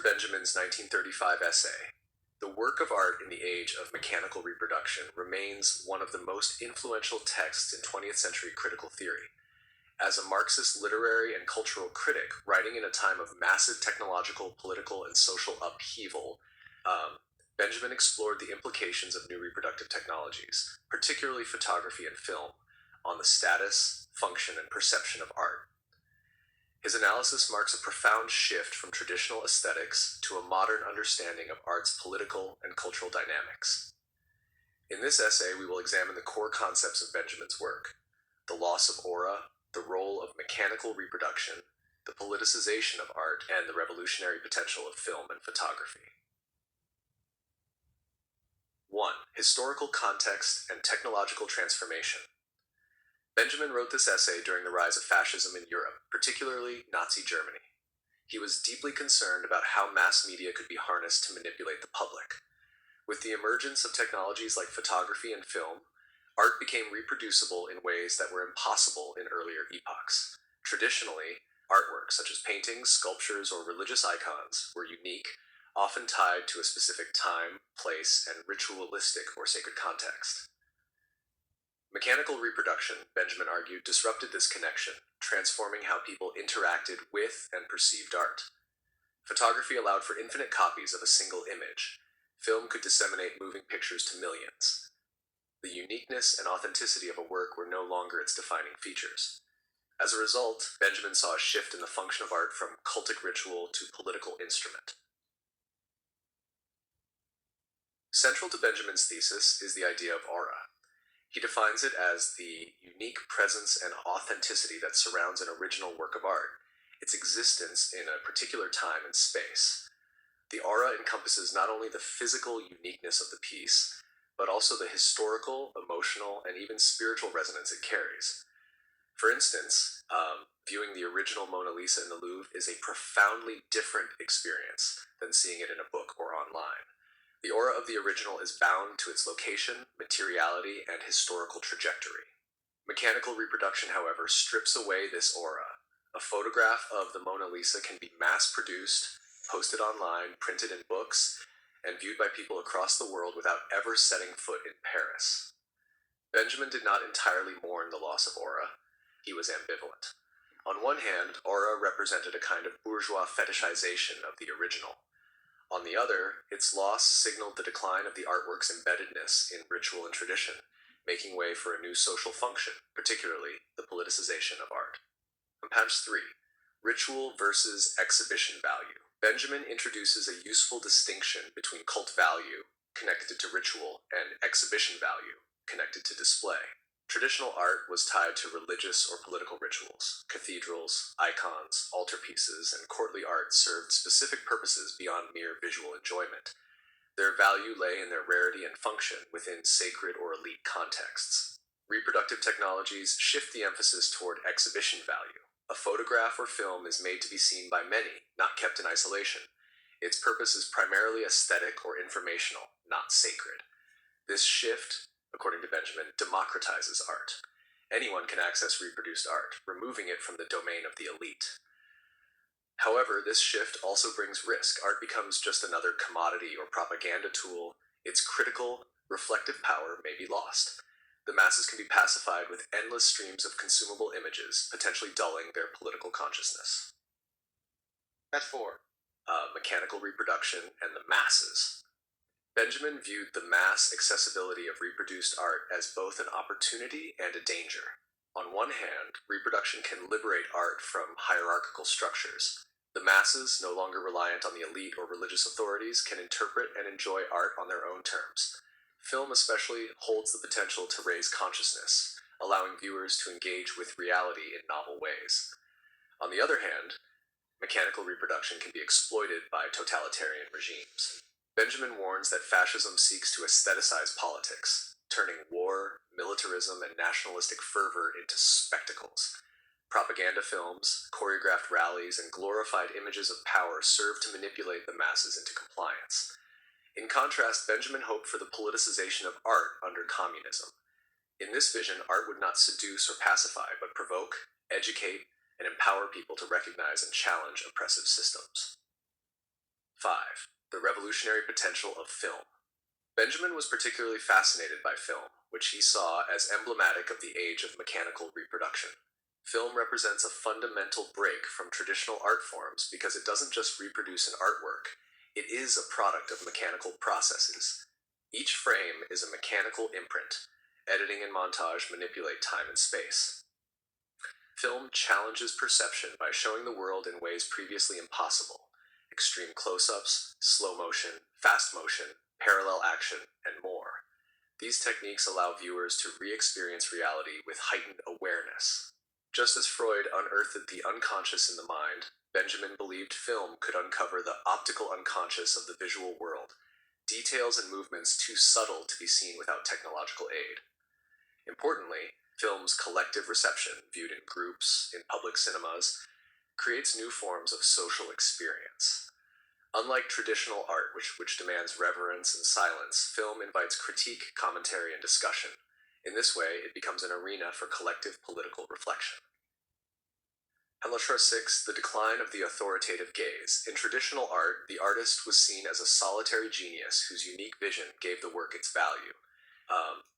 Benjamin's 1935 essay, "The work of art in the age of mechanical reproduction remains one of the most influential texts in 20th century critical theory. As a Marxist literary and cultural critic, writing in a time of massive technological, political, and social upheaval, Benjamin explored the implications of new reproductive technologies, particularly photography and film, on the status, function, and perception of art. His analysis marks a profound shift from traditional aesthetics to a modern understanding of art's political and cultural dynamics. In this essay, we will examine the core concepts of Benjamin's work: the loss of aura, the role of mechanical reproduction, the politicization of art, and the revolutionary potential of film and photography. 1. Historical context and technological transformation. Benjamin wrote this essay during the rise of fascism in Europe, particularly Nazi Germany. He was deeply concerned about how mass media could be harnessed to manipulate the public. With the emergence of technologies like photography and film, art became reproducible in ways that were impossible in earlier epochs. Traditionally, artworks such as paintings, sculptures, or religious icons were unique, often tied to a specific time, place, and ritualistic or sacred context. Mechanical reproduction, Benjamin argued, disrupted this connection, transforming how people interacted with and perceived art. Photography allowed for infinite copies of a single image. Film could disseminate moving pictures to millions. The uniqueness and authenticity of a work were no longer its defining features. As a result, Benjamin saw a shift in the function of art from cultic ritual to political instrument. Central to Benjamin's thesis is the idea of aura. He defines it as the unique presence and authenticity that surrounds an original work of art, its existence in a particular time and space. The aura encompasses not only the physical uniqueness of the piece, but also the historical, emotional, and even spiritual resonance it carries. For instance, viewing the original Mona Lisa in the Louvre is a profoundly different experience than seeing it in a book or online. The aura of the original is bound to its location, materiality, and historical trajectory. Mechanical reproduction, however, strips away this aura. A photograph of the Mona Lisa can be mass-produced, posted online, printed in books, and viewed by people across the world without ever setting foot in Paris. Benjamin did not entirely mourn the loss of aura. He was ambivalent. On one hand, aura represented a kind of bourgeois fetishization of the original. On the other, its loss signaled the decline of the artwork's embeddedness in ritual and tradition, making way for a new social function, particularly the politicization of art. Patch 3. Ritual versus exhibition value. Benjamin introduces a useful distinction between cult value, connected to ritual, and exhibition value, connected to display. Traditional art was tied to religious or political rituals. Cathedrals, icons, altarpieces, and courtly art served specific purposes beyond mere visual enjoyment. Their value lay in their rarity and function within sacred or elite contexts. Reproductive technologies shift the emphasis toward exhibition value. A photograph or film is made to be seen by many, not kept in isolation. Its purpose is primarily aesthetic or informational, not sacred. This shift, according to Benjamin, democratizes art. Anyone can access reproduced art, removing it from the domain of the elite. However, this shift also brings risk. Art becomes just another commodity or propaganda tool. Its critical, reflective power may be lost. The masses can be pacified with endless streams of consumable images, potentially dulling their political consciousness. At 4. Mechanical reproduction and the masses. Benjamin viewed the mass accessibility of reproduced art as both an opportunity and a danger. On one hand, reproduction can liberate art from hierarchical structures. The masses, no longer reliant on the elite or religious authorities, can interpret and enjoy art on their own terms. Film especially holds the potential to raise consciousness, allowing viewers to engage with reality in novel ways. On the other hand, mechanical reproduction can be exploited by totalitarian regimes. Benjamin warns that fascism seeks to aestheticize politics, turning war, militarism, and nationalistic fervor into spectacles. Propaganda films, choreographed rallies, and glorified images of power serve to manipulate the masses into compliance. In contrast, Benjamin hoped for the politicization of art under communism. In this vision, art would not seduce or pacify, but provoke, educate, and empower people to recognize and challenge oppressive systems. 5. The revolutionary potential of film. Benjamin was particularly fascinated by film, which he saw as emblematic of the age of mechanical reproduction. Film represents a fundamental break from traditional art forms because it doesn't just reproduce an artwork, it is a product of mechanical processes. Each frame is a mechanical imprint. Editing and montage manipulate time and space. Film challenges perception by showing the world in ways previously impossible. Extreme close-ups, slow motion, fast motion, parallel action, and more. These techniques allow viewers to re-experience reality with heightened awareness. Just as Freud unearthed the unconscious in the mind, Benjamin believed film could uncover the optical unconscious of the visual world, details and movements too subtle to be seen without technological aid. Importantly, film's collective reception, viewed in groups, in public cinemas, creates new forms of social experience. Unlike traditional art, which demands reverence and silence, film invites critique, commentary, and discussion. In this way, it becomes an arena for collective political reflection. And 6, the decline of the authoritative gaze. In traditional art, the artist was seen as a solitary genius whose unique vision gave the work its value.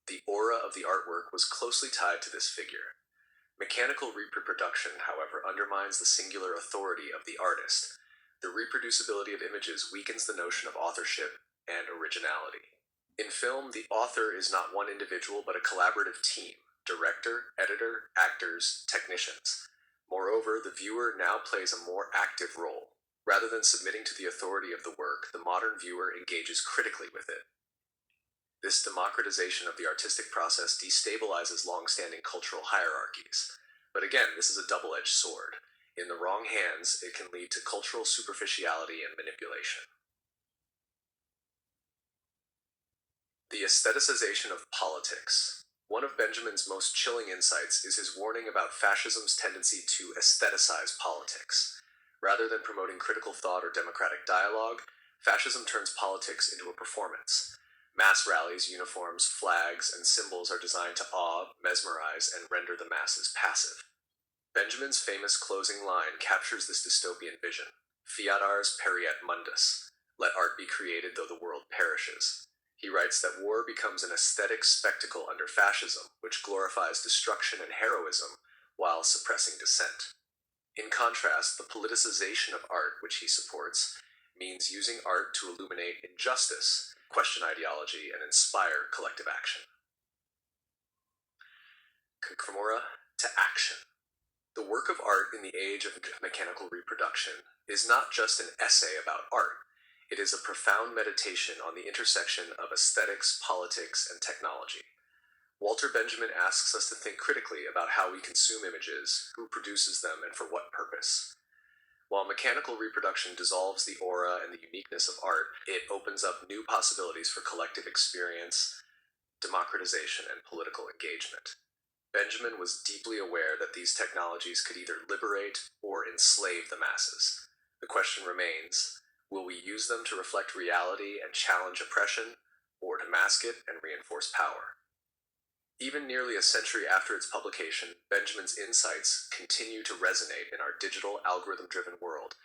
The aura of the artwork was closely tied to this figure. Mechanical reproduction, however, undermines the singular authority of the artist. The reproducibility of images weakens the notion of authorship and originality. In film, the author is not one individual but a collaborative team: director, editor, actors, technicians. Moreover, the viewer now plays a more active role. Rather than submitting to the authority of the work, the modern viewer engages critically with it. This democratization of the artistic process destabilizes long-standing cultural hierarchies. But again, this is a double-edged sword. In the wrong hands, it can lead to cultural superficiality and manipulation. The aestheticization of politics. One of Benjamin's most chilling insights is his warning about fascism's tendency to aestheticize politics. Rather than promoting critical thought or democratic dialogue, fascism turns politics into a performance. Mass rallies, uniforms, flags, and symbols are designed to awe, mesmerize, and render the masses passive. Benjamin's famous closing line captures this dystopian vision. Fiat ars periat mundus. Let art be created though the world perishes. He writes that war becomes an aesthetic spectacle under fascism, which glorifies destruction and heroism while suppressing dissent. In contrast, the politicization of art, which he supports, means using art to illuminate injustice, question ideology, and inspire collective action. Concremora to action. The work of art in the age of mechanical reproduction is not just an essay about art. It is a profound meditation on the intersection of aesthetics, politics, and technology. Walter Benjamin asks us to think critically about how we consume images, who produces them, and for what purpose. While mechanical reproduction dissolves the aura and the uniqueness of art, it opens up new possibilities for collective experience, democratization, and political engagement. Benjamin was deeply aware that these technologies could either liberate or enslave the masses. The question remains, will we use them to reflect reality and challenge oppression, or to mask it and reinforce power? Even nearly a century after its publication, Benjamin's insights continue to resonate in our digital, algorithm-driven world,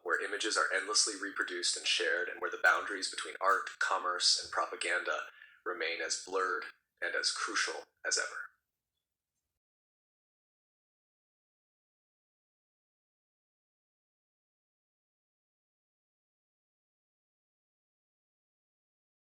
where images are endlessly reproduced and shared, and where the boundaries between art, commerce, and propaganda remain as blurred and as crucial as ever.